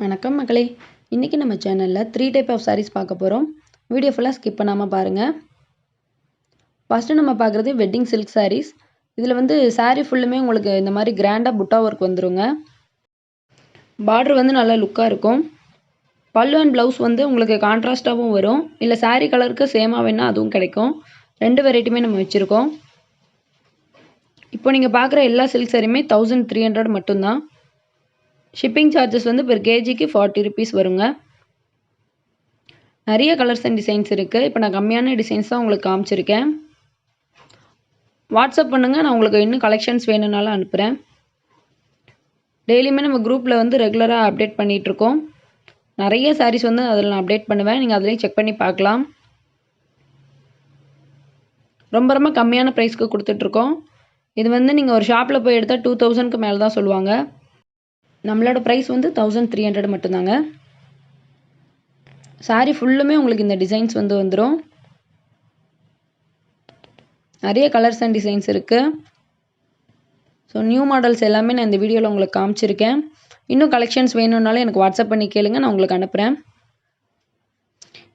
வணக்கம் மக்களே. இன்றைக்கி நம்ம சேனலில் 3 டைப் ஆஃப் sarees பார்க்க போகிறோம். வீடியோ ஃபுல்லாக ஸ்கிப் பண்ணாமல் பாருங்கள். ஃபஸ்ட்டு நம்ம பார்க்குறது வெட்டிங் சில்க் sarees. இதில் வந்து saree ஃபுல்லுமே உங்களுக்கு இந்த மாதிரி கிராண்டாக புட்டா ஒர்க் வந்துருங்க. பார்டர் வந்து நல்லா லுக்காக இருக்கும். பல்லு அண்ட் ப்ளவுஸ் வந்து உங்களுக்கு கான்ட்ராஸ்ட்டாகவும் வரும். இல்லை saree கலருக்கு சேமாக வேணால் அதுவும் கிடைக்கும். 2 வெரைட்டியுமே நம்ம வச்சுருக்கோம். இப்போ நீங்கள் பார்க்குற எல்லா சில்க் சாரியுமே 1300 மட்டும்தான். ஷிப்பிங் சார்ஜஸ் வந்து பெர் கேஜிக்கு 40 ருபீஸ் வருங்க. நிறைய கலர்ஸ் அண்ட் டிசைன்ஸ் இருக்குது. இப்போ நான் கம்மியான டிசைன்ஸ் தான் உங்களுக்கு காமிச்சிருக்கேன். வாட்ஸ்அப் பண்ணுங்கள், நான் உங்களுக்கு இன்னும் கலெக்ஷன்ஸ் வேணும்னாலும் அனுப்புகிறேன். டெய்லியுமே நம்ம குரூப்பில் வந்து ரெகுலராக அப்டேட் பண்ணிகிட்ருக்கோம். நிறைய சாரீஸ் வந்து அதில் நான் அப்டேட் பண்ணுவேன். நீங்கள் அதிலையும் செக் பண்ணி பார்க்கலாம். ரொம்ப ரொம்ப கம்மியான ப்ரைஸ்க்கு கொடுத்துட்ருக்கோம். இது வந்து நீங்கள் ஒரு ஷாப்பில் போய் எடுத்தால் 2000க்கு மேலே தான் சொல்லுவாங்க. நம்மளோட ப்ரைஸ் வந்து 1300 மட்டும்தாங்க. சாரீ ஃபுல்லுமே உங்களுக்கு இந்த டிசைன்ஸ் வந்து வந்துடும். நிறைய கலர்ஸ் அண்ட் டிசைன்ஸ் இருக்குது. ஸோ நியூ மாடல்ஸ் எல்லாமே நான் இந்த வீடியோவில் உங்களுக்கு காமிச்சிருக்கேன். இன்னும் கலெக்ஷன்ஸ் வேணும்னாலும் எனக்கு வாட்ஸ்அப் பண்ணி கேளுங்க, நான் உங்களுக்கு அனுப்புகிறேன்.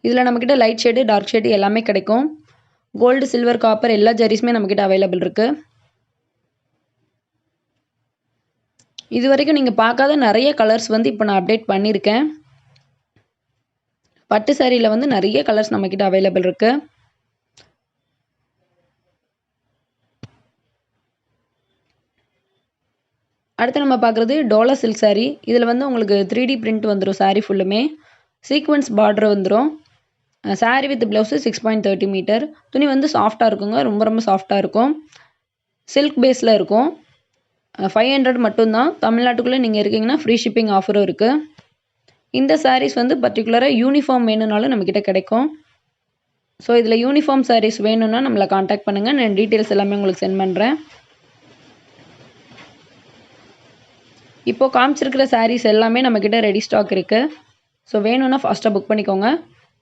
இதில் நம்மக்கிட்ட லைட் ஷேடு, டார்க் ஷேடு எல்லாமே கிடைக்கும். கோல்டு, சில்வர், காப்பர் எல்லா ஜரீஸுமே நம்மக்கிட்ட அவைலபிள் இருக்குது. இது வரைக்கும் நீங்கள் பார்க்காத நிறைய கலர்ஸ் வந்து இப்போ நான் அப்டேட் பண்ணியிருக்கேன். பட்டு சாரியில் வந்து நிறைய கலர்ஸ் நம்மக்கிட்ட அவைலபிள் இருக்குது. அடுத்து நம்ம பார்க்குறது டோலா சில்க் சாரீ. இதில் வந்து உங்களுக்கு 3D பிரிண்ட் வந்துடும். சாரீ ஃபுல்லுமே சீக்வன்ஸ் பார்டர் வந்துடும். Saree with blouse 6.30 metre. துணி வந்து சாஃப்டாக இருக்குங்க, ரொம்ப ரொம்ப சாஃப்டாக இருக்கும். சில்க் பேஸில் இருக்கும். 500 மட்டும்தான். தமிழ்நாட்டுக்குள்ளே நீங்கள் இருக்கீங்கன்னா ஃப்ரீ ஷிப்பிங் ஆஃபரும் இருக்குது. இந்த சாரீஸ் வந்து பர்டிகுலராக யூனிஃபார்ம் வேணும்னாலும் நம்மக்கிட்ட கிடைக்கும். ஸோ இதில் யூனிஃபார்ம் சாரீஸ் வேணும்னா நம்மளை காண்டாக்ட் பண்ணுங்கள். நான் டீட்டெயில்ஸ் எல்லாமே உங்களுக்கு சென்ட் பண்ணுறேன். இப்போது காமிச்சிருக்கிற சாரீஸ் எல்லாமே நம்மக்கிட்ட ரெடி ஸ்டாக் இருக்குது. ஸோ வேணும்னா ஃபாஸ்ட்டாக புக் பண்ணிக்கோங்க.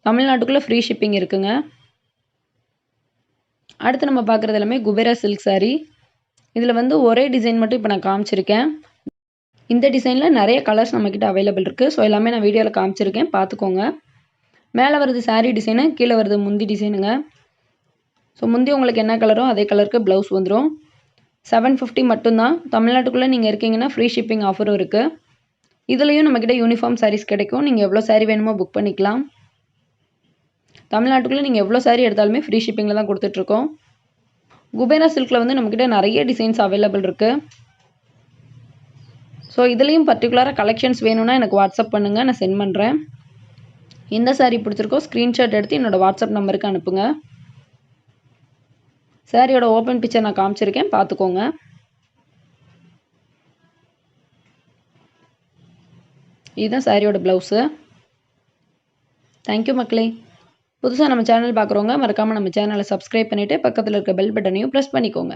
தமிழ்நாட்டுக்குள்ளே ஃப்ரீ ஷிப்பிங் இருக்குங்க. அடுத்து நம்ம பார்க்குறது எல்லாமே குபேரா சில்க் சாரீ. இதில் வந்து ஒரே டிசைன் மட்டும் இப்போ நான் காமிச்சிருக்கேன். இந்த டிசைனில் நிறைய கலர்ஸ் நம்மக்கிட்ட அவைலபிள் இருக்குது. ஸோ எல்லாமே நான் வீடியோவில் காமிச்சிருக்கேன், பார்த்துக்கோங்க. மேலே வருது சாரீ டிசைனு, கீழே வருது முந்தி டிசைனுங்க. ஸோ முந்தி உங்களுக்கு என்ன கலரோ அதே கலருக்கு ப்ளவுஸ் வந்துடும். 750 மட்டும்தான். தமிழ்நாட்டுக்குள்ளே நீங்கள் இருக்கீங்கன்னா ஃப்ரீ ஷிப்பிங் ஆஃபரும் இருக்குது. இதுலேயும் நம்மக்கிட்ட யூனிஃபார்ம் சாரீஸ் கிடைக்கும். நீங்கள் எவ்வளோ சாரீ வேணுமோ புக் பண்ணிக்கலாம். தமிழ்நாட்டுக்குள்ளே நீங்கள் எவ்வளோ சாரீ எடுத்தாலுமே ஃப்ரீ ஷிப்பிங்கில் தான் கொடுத்துட்ருக்கோம். குபேரா சில்கில் வந்து நம்மக்கிட்ட நிறைய டிசைன்ஸ் அவைலபிள் இருக்குது. ஸோ இதுலேயும் பர்டிகுலராக கலெக்ஷன்ஸ் வேணும்னா எனக்கு வாட்ஸ்அப் பண்ணுங்கள், நான் சென்ட் பண்ணுறேன். எந்த சாரீ பிடிச்சிருக்கோ ஸ்க்ரீன்ஷாட் எடுத்து என்னோடய வாட்ஸ்அப் நம்பருக்கு அனுப்புங்க. சாரியோட ஓப்பன் பிக்சர் நான் காமிச்சிருக்கேன், பார்த்துக்கோங்க. இதுதான் சாரியோட ப்ளவுஸு. தேங்க்யூ மக்களே. புதுசாக நம்ம சேனல் பார்க்குறவங்க மறக்காமல் நம்ம சேனலை சப்ஸ்கிரைப் பண்ணிவிட்டு பக்கத்தில் இருக்க பெல் பட்டனையும் ப்ரெஸ் பண்ணிக்கோங்க.